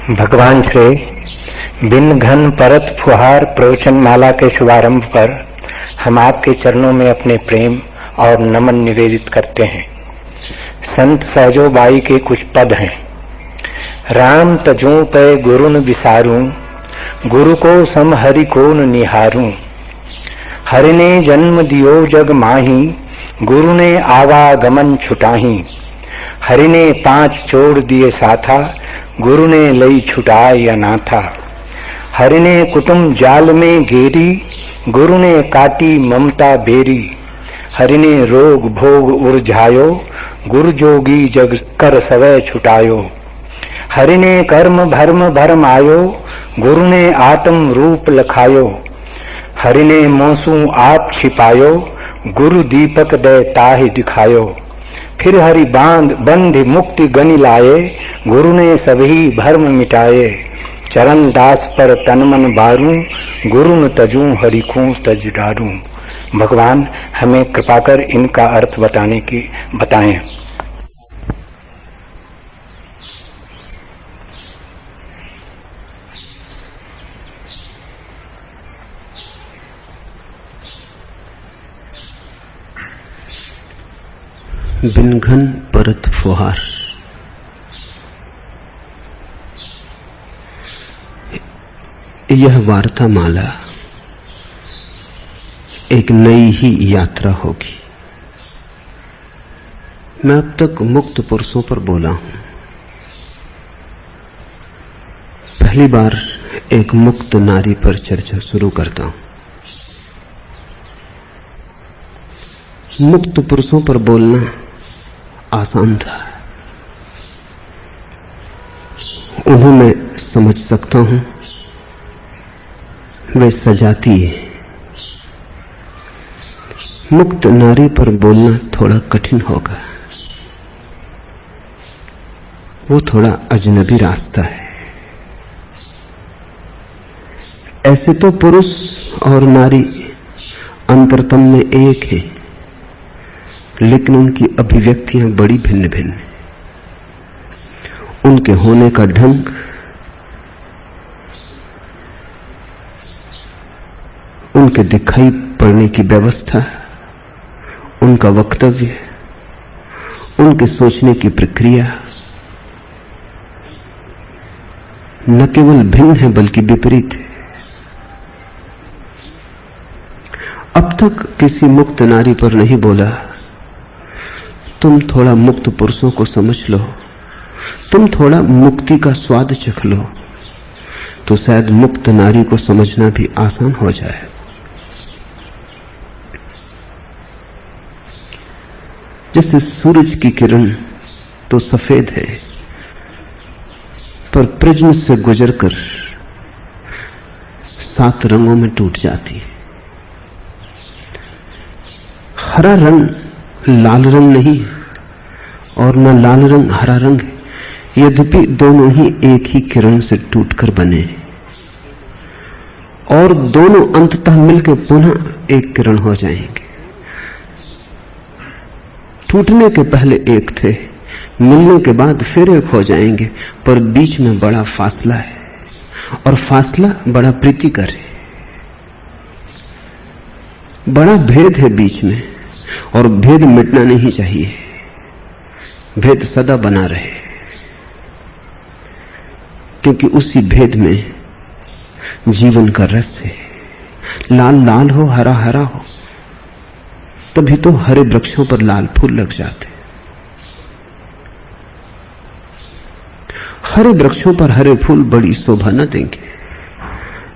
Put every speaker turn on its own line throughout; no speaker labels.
भगवान श्री बिन घन परत फुहार प्रवचन माला के शुभारंभ पर हम आपके चरणों में अपने प्रेम और नमन निवेदित करते हैं। संत सहजोबाई के कुछ पद हैं। राम तजू पे गुरुन विसारूं, गुरु को सम हरि को न निहारूं। हरि ने जन्म दियो जग माही, गुरु ने आवागमन छुटाही। हरि ने 5 जोड़ दिए साथा, गुरु ने लई छुटाई अनाथा। हरि ने कुटुंब जाल में घेरी, गुरु ने काटी ममता बेरी। हरि ने रोग भोग उरझायो, गुरु जोगी जग कर सवै छुटायो। हरि ने कर्म भर्म भरम आयो, गुरु ने आत्म रूप लखायो। हरि ने मोसू आप छिपायो, गुरु दीपक दे ताहि दिखायो। फिर हरि बांध बंध मुक्ति गनि लाए, गुरु ने सभी भर्म मिटाए। चरण दास पर तन मन बारूं, गुरु न तजूं हरि को तज डारूं। भगवान हमें कृपा कर इनका अर्थ बताएं।
बिन घन परत फुहार। यह वार्ता माला एक नई ही यात्रा होगी। मैं अब तक मुक्त पुरुषों पर बोला हूं, पहली बार एक मुक्त नारी पर चर्चा शुरू करता हूं। मुक्त पुरुषों पर बोलना आसान था, उन्हें मैं समझ सकता हूं, वे सजाती है। मुक्त नारी पर बोलना थोड़ा कठिन होगा, वो थोड़ा अजनबी रास्ता है। ऐसे तो पुरुष और नारी अंतरतम में एक है, लेकिन उनकी अभिव्यक्तियां बड़ी भिन्न भिन्न हैं। उनके होने का ढंग, उनके दिखाई पड़ने की व्यवस्था, उनका वक्तव्य, उनके सोचने की प्रक्रिया न केवल भिन्न है बल्कि विपरीत है। अब तक किसी मुक्त नारी पर नहीं बोला, तुम थोड़ा मुक्त पुरुषों को समझ लो, तुम थोड़ा मुक्ति का स्वाद चख लो, तो शायद मुक्त नारी को समझना भी आसान हो जाए। जैसे सूरज की किरण तो सफेद है, पर प्रिज्म से गुजरकर 7 रंगों में टूट जाती है। हरा रंग लाल रंग नहीं और न लाल रंग हरा रंग है, यद्यपि दोनों ही एक ही किरण से टूटकर बने और दोनों अंततः मिलकर पुनः एक किरण हो जाएंगे। टूटने के पहले एक थे, मिलने के बाद फिर एक हो जाएंगे, पर बीच में बड़ा फासला है और फासला बड़ा प्रीतिकर है। बड़ा भेद है बीच में, और भेद मिटना नहीं चाहिए, भेद सदा बना रहे, क्योंकि उसी भेद में जीवन का रस है। लाल लाल हो, हरा हरा हो, तभी तो हरे वृक्षों पर लाल फूल लग जाते। हरे वृक्षों पर हरे फूल बड़ी शोभा न देंगे,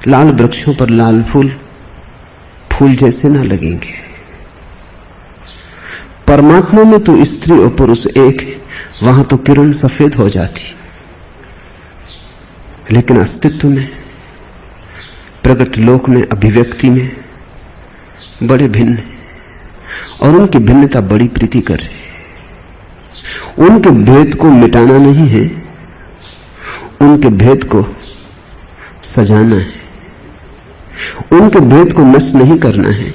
लाल वृक्षों पर लाल फूल फूल जैसे न लगेंगे। परमात्मा में तो स्त्री और पुरुष एक है, वहां तो किरण सफेद हो जाती, लेकिन अस्तित्व में, प्रगट लोक में, अभिव्यक्ति में बड़े भिन्न है, और उनकी भिन्नता बड़ी प्रीतिकर है। उनके भेद को मिटाना नहीं है, उनके भेद को सजाना है, उनके भेद को नष्ट नहीं करना है,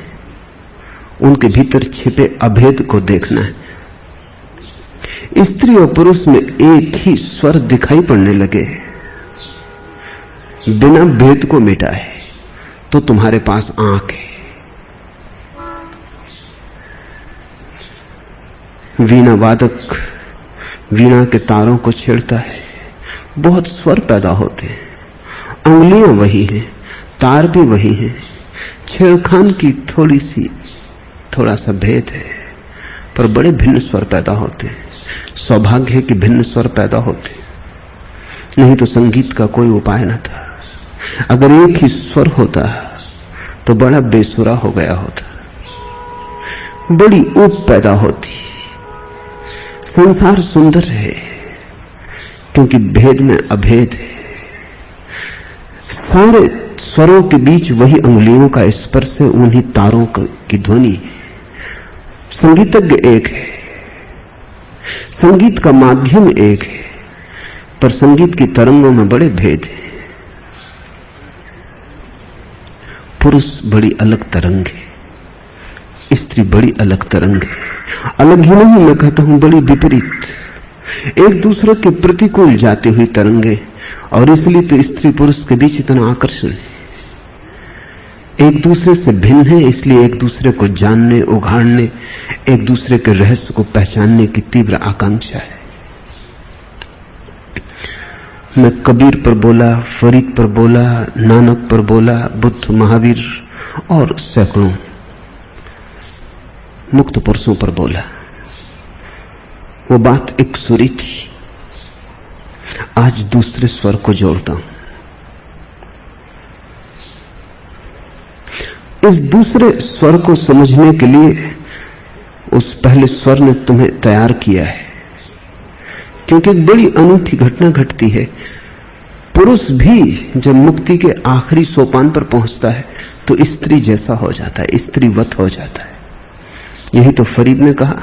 उनके भीतर छिपे अभेद को देखना है। स्त्री और पुरुष में एक ही स्वर दिखाई पड़ने लगे, बिना भेद को मिटाए तो तुम्हारे पास आंख है। वीणा वादक वीणा के तारों को छेड़ता है, बहुत स्वर पैदा होते हैं, उंगलियां वही हैं, तार भी वही हैं, छेड़खान की थोड़ा सा भेद है, पर बड़े भिन्न स्वर पैदा होते हैं। सौभाग्य है कि भिन्न स्वर पैदा होते, नहीं तो संगीत का कोई उपाय न था। अगर एक ही स्वर होता तो बड़ा बेसुरा हो गया होता, बड़ी ऊप पैदा होती। संसार सुंदर है क्योंकि भेद में अभेद है। सारे स्वरों के बीच वही अंगुलियों का स्पर्श है, उन्हीं तारों की ध्वनि। संगीतज्ञ एक है, संगीत का माध्यम एक है, पर संगीत की तरंगों में बड़े भेद हैं। पुरुष बड़ी अलग तरंग है, स्त्री बड़ी अलग तरंग है। अलग ही नहीं, मैं कहता हूं बड़ी विपरीत, एक दूसरे के प्रतिकूल जाती हुई तरंगे। और इसलिए तो स्त्री पुरुष के बीच इतना आकर्षण है। एक दूसरे से भिन्न है, इसलिए एक दूसरे को जानने, उघाड़ने, एक दूसरे के रहस्य को पहचानने की तीव्र आकांक्षा है। मैं कबीर पर बोला, फरीद पर बोला, नानक पर बोला, बुद्ध, महावीर और सैकड़ों मुक्त पुरुषों पर बोला। वो बात एक सुरी थी, आज दूसरे स्वर को जोड़ता हूं। इस दूसरे स्वर को समझने के लिए उस पहले स्वर ने तुम्हें तैयार किया है, क्योंकि एक बड़ी अनूठी घटना घटती है। पुरुष भी जब मुक्ति के आखिरी सोपान पर पहुंचता है तो स्त्री जैसा हो जाता है, स्त्रीवत हो जाता है। यही तो फरीद ने कहा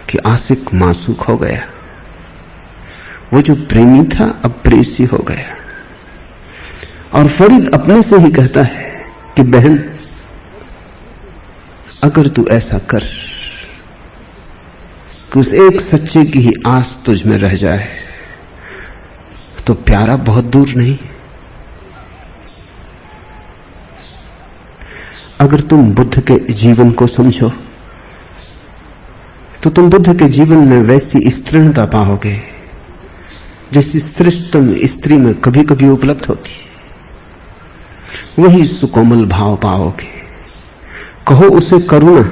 कि आशिक मासूक हो गया, वो जो प्रेमी था अब प्रेसी हो गया। और फरीद अपने से ही कहता है कि बहन, अगर तू ऐसा कर कि उस एक सच्चे की ही आस तुझ में रह जाए तो प्यारा बहुत दूर नहीं। अगर तुम बुद्ध के जीवन को समझो तो तुम बुद्ध के जीवन में वैसी स्त्रीणता पाओगे जैसी श्रेष्ठतम स्त्री में कभी कभी उपलब्ध होती। वही सुकोमल भाव पाओगे। कहो उसे करुणा,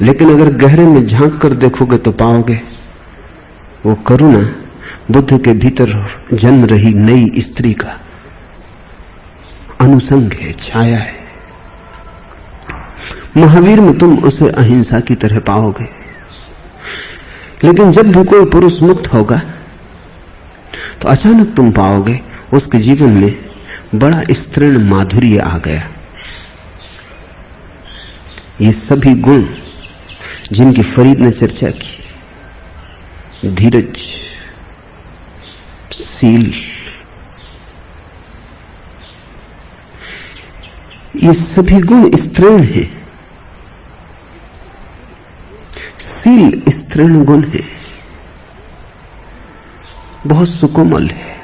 लेकिन अगर गहरे में झांक कर देखोगे तो पाओगे वो करुणा बुद्ध के भीतर जन्म रही नई स्त्री का अनुसंग है, छाया है। महावीर में तुम उसे अहिंसा की तरह पाओगे। लेकिन जब भी कोई पुरुष मुक्त होगा तो अचानक तुम पाओगे उसके जीवन में बड़ा स्त्रीण माधुर्य आ गया। ये सभी गुण जिनकी फरीद ने चर्चा की, धीरज, सील, ये सभी गुण स्त्रीण हैं। सील स्त्रीण गुण है, बहुत सुकोमल है।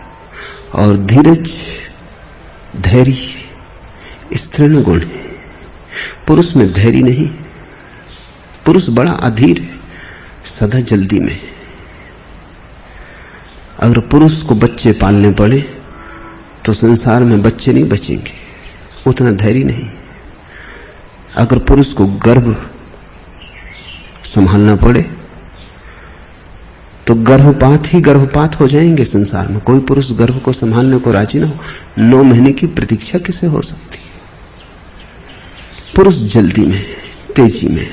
और धीरज, धैर्य स्त्रीण गुण है। पुरुष में धैर्य नहीं, पुरुष बड़ा अधीर है, सदा जल्दी में। अगर पुरुष को बच्चे पालने पड़े तो संसार में बच्चे नहीं बचेंगे, उतना धैर्य नहीं। अगर पुरुष को गर्भ संभालना पड़े तो गर्भपात ही गर्भपात हो जाएंगे संसार में। कोई पुरुष गर्भ को संभालने को राजी ना हो। 9 महीने की प्रतीक्षा किसे हो सकती है? पुरुष जल्दी में, तेजी में,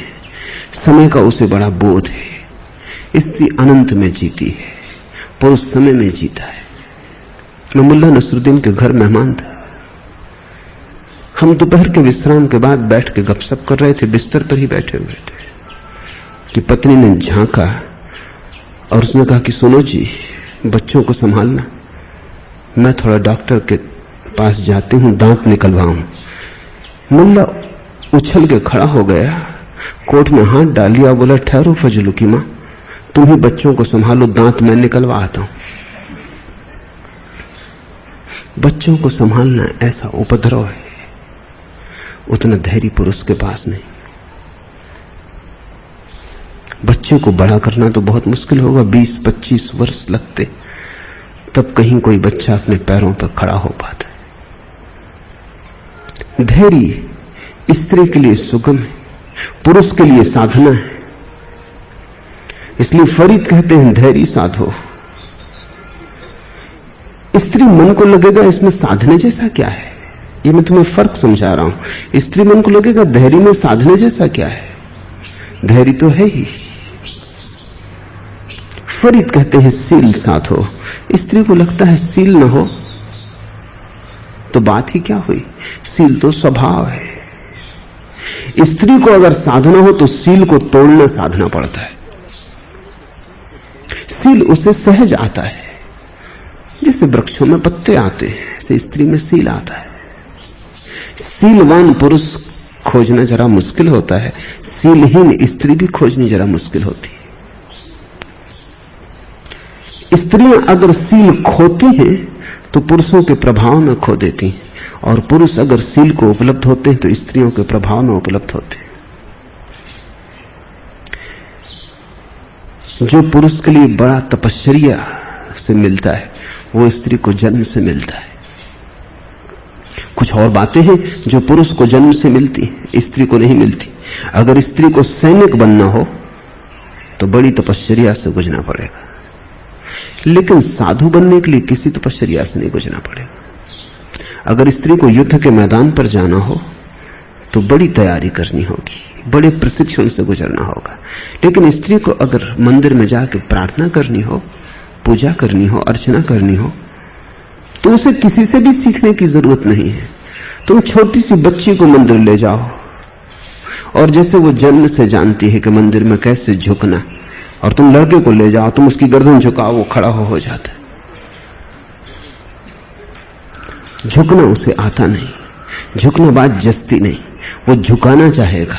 समय का उसे बड़ा बोध है। स्त्री अनंत में जीती है, पुरुष समय में जीता है। मैं मुल्ला नसरुद्दीन के घर मेहमान था। हम दोपहर के विश्राम के बाद बैठ के गपशप कर रहे थे, बिस्तर पर ही बैठे हुए थे कि पत्नी ने झांका और उसने कहा कि सुनो जी, बच्चों को संभालना, मैं थोड़ा डॉक्टर के पास जाती हूँ, दांत निकलवाऊं। मुल्ला उछल के खड़ा हो गया, कोट में हाथ डाल लिया, बोला ठहरो फजलू की माँ, तुम ही बच्चों को संभालो, दांत मैं निकलवा आता हूं। बच्चों को संभालना ऐसा उपद्रव है, उतना धैर्य पुरुष के पास नहीं। बच्चे को बड़ा करना तो बहुत मुश्किल होगा, 20-25 वर्ष लगते, तब कहीं कोई बच्चा अपने पैरों पर खड़ा हो पाता है। धैर्य स्त्री के लिए सुगम है, पुरुष के लिए साधना है। इसलिए फरीद कहते हैं धैर्य साधो। स्त्री मन को लगेगा इसमें साधने जैसा क्या है, ये मैं तुम्हें फर्क समझा रहा हूं। स्त्री मन को लगेगा धैर्य में साधने जैसा क्या है, धैर्य तो है ही। फरीद कहते हैं सील साधो। स्त्री को लगता है सील न हो तो बात ही क्या हुई, सील तो स्वभाव है। स्त्री को अगर साधना हो तो सील को तोड़ना साधना पड़ता है। सील उसे सहज आता है, जैसे वृक्षों में पत्ते आते हैं ऐसे स्त्री में सील आता है। सीलवान पुरुष खोजना जरा मुश्किल होता है, सीलहीन स्त्री भी खोजनी जरा मुश्किल होती है। स्त्रियां अगर सील खोती हैं तो पुरुषों के प्रभाव में खो देती हैं, और पुरुष अगर सील को उपलब्ध होते हैं तो स्त्रियों के प्रभाव में उपलब्ध होते हैं। जो पुरुष के लिए बड़ा तपश्चर्या से मिलता है वो स्त्री को जन्म से मिलता है। कुछ और बातें हैं जो पुरुष को जन्म से मिलती, स्त्री को नहीं मिलती। अगर स्त्री को सैनिक बनना हो तो बड़ी तपश्चर्या से गुजरना पड़ेगा, लेकिन साधु बनने के लिए किसी तपश्चर्या से नहीं गुजरना पड़ेगा। अगर स्त्री को युद्ध के मैदान पर जाना हो तो बड़ी तैयारी करनी होगी, बड़े प्रशिक्षण से गुजरना होगा। लेकिन स्त्री को अगर मंदिर में जाकर प्रार्थना करनी हो, पूजा करनी हो, अर्चना करनी हो, तो उसे किसी से भी सीखने की जरूरत नहीं है। तुम छोटी सी बच्ची को मंदिर ले जाओ और जैसे वो जन्म से जानती है कि मंदिर में कैसे झुकना, और तुम लड़के को ले जाओ, तुम उसकी गर्दन झुकाओ, वो खड़ा हो जाता है। झुकना उसे आता नहीं, झुकना बात जस्ती नहीं, वो झुकाना चाहेगा,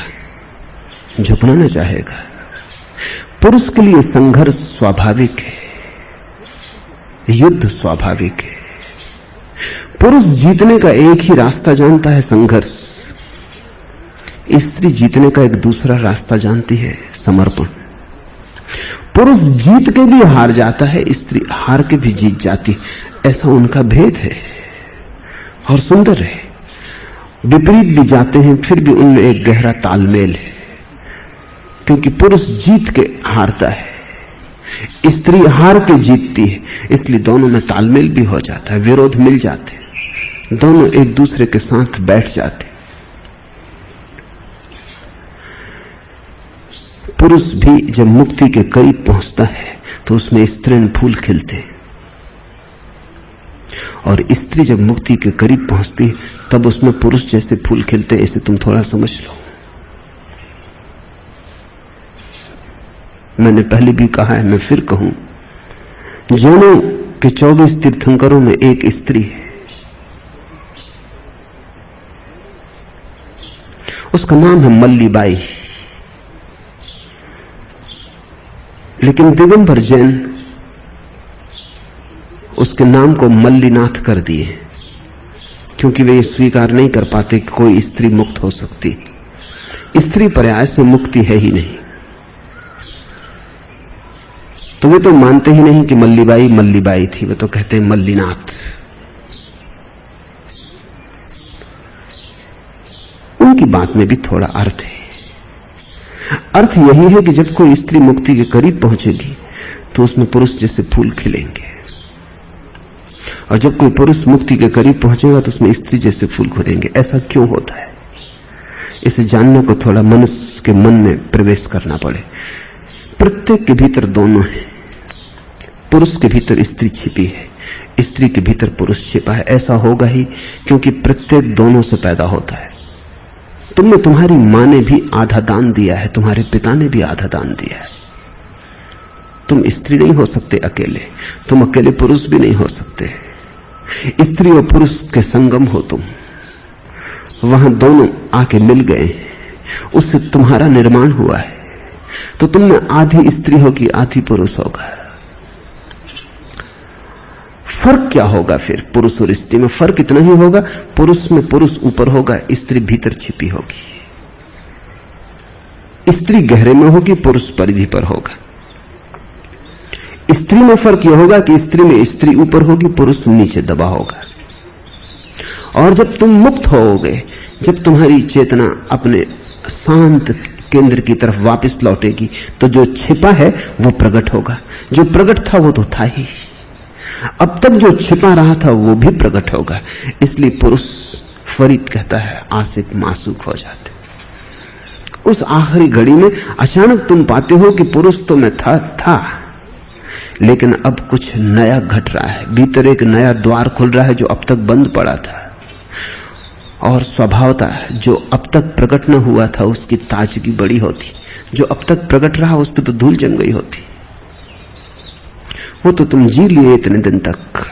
झुकना ना चाहेगा। पुरुष के लिए संघर्ष स्वाभाविक है, युद्ध स्वाभाविक है। पुरुष जीतने का एक ही रास्ता जानता है, संघर्ष। स्त्री जीतने का एक दूसरा रास्ता जानती है, समर्पण। पुरुष जीत के भी हार जाता है, स्त्री हार के भी जीत जाती, ऐसा उनका भेद है और सुंदर है। विपरीत भी जाते हैं फिर भी उनमें एक गहरा तालमेल है, क्योंकि पुरुष जीत के हारता है, स्त्री हार के जीतती है, इसलिए दोनों में तालमेल भी हो जाता है, विरोध मिल जाते हैं, दोनों एक दूसरे के साथ बैठ जाते। पुरुष भी जब मुक्ति के करीब पहुंचता है तो उसमें स्त्रीण फूल खिलते हैं, और स्त्री जब मुक्ति के करीब पहुंचती है तब उसमें पुरुष जैसे फूल खिलते हैं। इसे तुम थोड़ा समझ लो। मैंने पहले भी कहा है, मैं फिर कहूं, जैनों के 24 तीर्थंकरों में एक स्त्री है, उसका नाम है मल्लीबाई। लेकिन दिगंबर जैन उसके नाम को मल्लीनाथ कर दिए, क्योंकि वे स्वीकार नहीं कर पाते कि कोई स्त्री मुक्त हो सकती। स्त्री पर्याय से मुक्ति है ही नहीं, तो वे तो मानते ही नहीं कि मल्लीबाई मल्लीबाई थी, वे तो कहते हैं मल्लीनाथ। उनकी बात में भी थोड़ा अर्थ है। अर्थ यही है कि जब कोई स्त्री मुक्ति के करीब पहुंचेगी तो उसमें पुरुष जैसे फूल खिलेंगे, और जब कोई पुरुष मुक्ति के करीब पहुंचेगा तो उसमें स्त्री जैसे फूल खिलेंगे। ऐसा क्यों होता है, इसे जानने को थोड़ा मनुष्य के मन में प्रवेश करना पड़े। प्रत्येक के भीतर दोनों है, पुरुष के भीतर स्त्री छिपी है, स्त्री के भीतर पुरुष छिपा है। ऐसा होगा ही क्योंकि प्रत्येक दोनों से पैदा होता है। तुमने, तुम्हारी मां ने भी आधा दान दिया है, तुम्हारे पिता ने भी आधा दान दिया है। तुम स्त्री नहीं हो सकते अकेले, तुम अकेले पुरुष भी नहीं हो सकते। स्त्री और पुरुष के संगम हो तुम, वहां दोनों आके मिल गए, उससे तुम्हारा निर्माण हुआ है। तो तुम में आधी स्त्री होगी, आधी पुरुष होगा। फर्क क्या होगा फिर पुरुष और स्त्री में? फर्क इतना ही होगा, पुरुष में पुरुष ऊपर होगा, स्त्री भीतर छिपी होगी। स्त्री गहरे में होगी, पुरुष परिधि पर होगा। स्त्री में फर्क यह होगा कि स्त्री में स्त्री ऊपर होगी, पुरुष नीचे दबा होगा। और जब तुम मुक्त होोगे, जब तुम्हारी चेतना अपने शांत केंद्र की तरफ वापस लौटेगी, तो जो छिपा है वो प्रकट होगा। जो प्रकट था वो तो था ही, अब तक जो छिपा रहा था वो भी प्रकट होगा। इसलिए पुरुष, फरीद कहता है, आशिक मासूक हो जाते। उस आखिरी घड़ी में अचानक तुम पाते हो कि पुरुष तो मैं था, लेकिन अब कुछ नया घट रहा है। भीतर एक नया द्वार खुल रहा है जो अब तक बंद पड़ा था, और स्वभावता जो अब तक प्रकट न हुआ था उसकी ताजगी बड़ी होती। जो अब तक प्रकट रहा उस पर तो धूल जम गई होती। वो तो तुम जी लिए इतने दिन तक,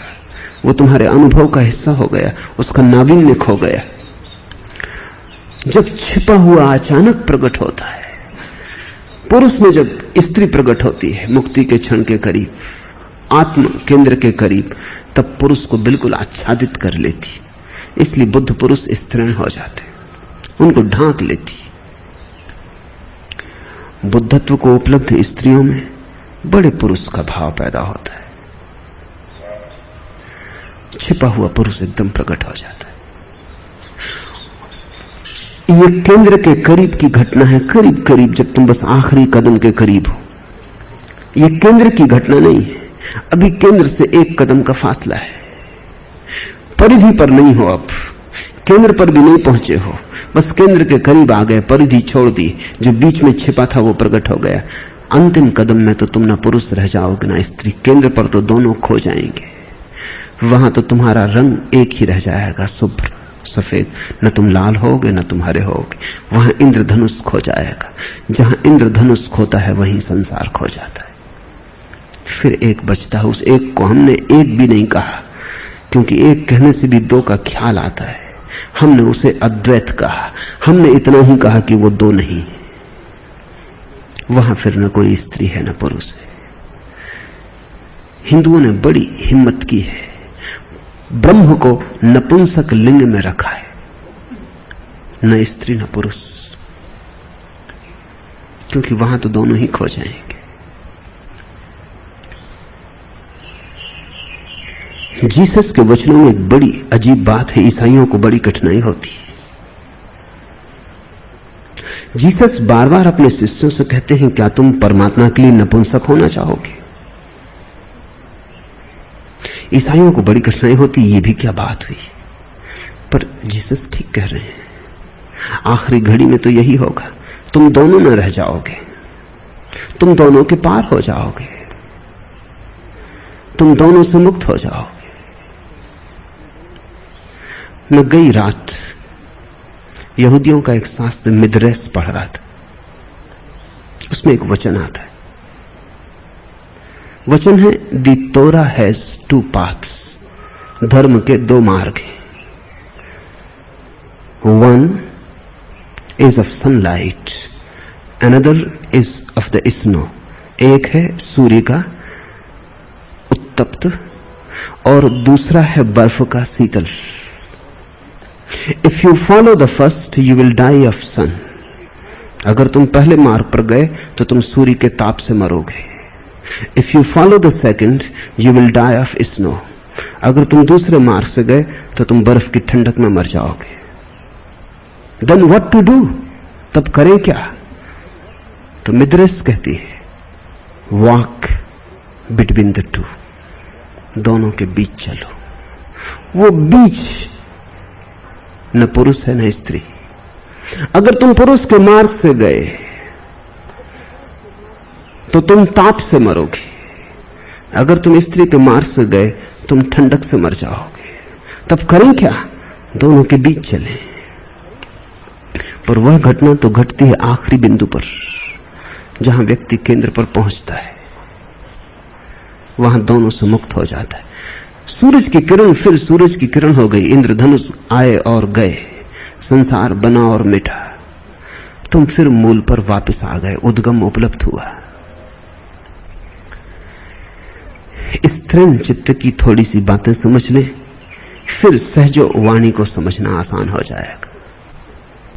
वो तुम्हारे अनुभव का हिस्सा हो गया, उसका नावीन्य खो गया। जब छिपा हुआ अचानक प्रकट होता है, पुरुष में जब स्त्री प्रकट होती है मुक्ति के क्षण के करीब, आत्म केंद्र के करीब, तब पुरुष को बिल्कुल आच्छादित कर लेती। इसलिए बुद्ध पुरुष स्त्रीण हो जाते, उनको ढांक लेती। बुद्धत्व को उपलब्ध स्त्रियों में बड़े पुरुष का भाव पैदा होता है। छिपा हुआ पुरुष एकदम प्रकट हो जाता है। ये केंद्र के करीब की घटना है, करीब करीब, जब तुम बस आखिरी कदम के करीब हो। ये केंद्र की घटना नहीं है, अभी केंद्र से एक कदम का फासला है। परिधि पर नहीं हो, अब केंद्र पर भी नहीं पहुंचे हो, बस केंद्र के करीब आ गए, परिधि छोड़ दी। जो बीच में छिपा था वो प्रकट हो गया। अंतिम कदम में तो तुम ना पुरुष रह जाओगे ना स्त्री, केंद्र पर तो दोनों खो जाएंगे। वहां तो तुम्हारा रंग एक ही रह जाएगा, शुभ्र सफेद। न तुम लाल होगे न तुम हरे होगे। वहां इंद्रधनुष खो जाएगा। जहां इंद्रधनुष खोता है वहीं संसार खो जाता है। फिर एक बचता है, उस एक को हमने एक भी नहीं कहा, क्योंकि एक कहने से भी दो का ख्याल आता है। हमने उसे अद्वैत कहा, हमने इतना ही कहा कि वो दो नहीं। वहां फिर न कोई स्त्री है न पुरुष है। हिंदुओं ने बड़ी हिम्मत की है, ब्रह्म को नपुंसक लिंग में रखा है, न स्त्री न पुरुष, क्योंकि वहां तो दोनों ही खो जाएंगे। जीसस के वचनों में एक बड़ी अजीब बात है, ईसाइयों को बड़ी कठिनाई होती है। जीसस बार बार अपने शिष्यों से कहते हैं, क्या तुम परमात्मा के लिए नपुंसक होना चाहोगे? ईसाइयों को बड़ी कठिनाई होती, ये भी क्या बात हुई? पर जीसस ठीक कह रहे हैं, आखिरी घड़ी में तो यही होगा। तुम दोनों न रह जाओगे, तुम दोनों के पार हो जाओगे, तुम दोनों से मुक्त हो जाओगे। मैं गई रात यहूदियों का एक शास्त्र मिद्रेस पढ़ रहा था। उसमें एक वचन आता है, वचन है, दी तोरा हैज टू पाथ्स, धर्म के दो मार्ग हैं। One is of sunlight, another is of the snow. एक है सूर्य का उत्तप्त और दूसरा है बर्फ का शीतल। If you follow the first you will die of sun. अगर तुम पहले मार्ग पर गए तो तुम सूर्य के ताप से मरोगे। If you follow the second you will die of snow. अगर तुम दूसरे मार्ग से गए तो तुम बर्फ की ठंडक में मर जाओगे। Then what to do? तब करें क्या? तो मिद्रेस कहती है, वॉक बिटवीन द टू, दोनों के बीच चलो। वो बीच न पुरुष है न स्त्री। अगर तुम पुरुष के मार्ग से गए तो तुम ताप से मरोगे, अगर तुम स्त्री के मार्ग से गए तुम ठंडक से मर जाओगे। तब करें क्या? दोनों के बीच चलें। पर वह घटना तो घटती है आखिरी बिंदु पर, जहां व्यक्ति केंद्र पर पहुंचता है, वहां दोनों से मुक्त हो जाता है। सूरज की किरण फिर सूरज की किरण हो गई, इंद्रधनुष आए और गए, संसार बना और मिटा। तुम फिर मूल पर वापस आ गए, उद्गम उपलब्ध हुआ। इस तृण चित्त की थोड़ी सी बातें समझ लें, फिर सहजो वाणी को समझना आसान हो जाएगा।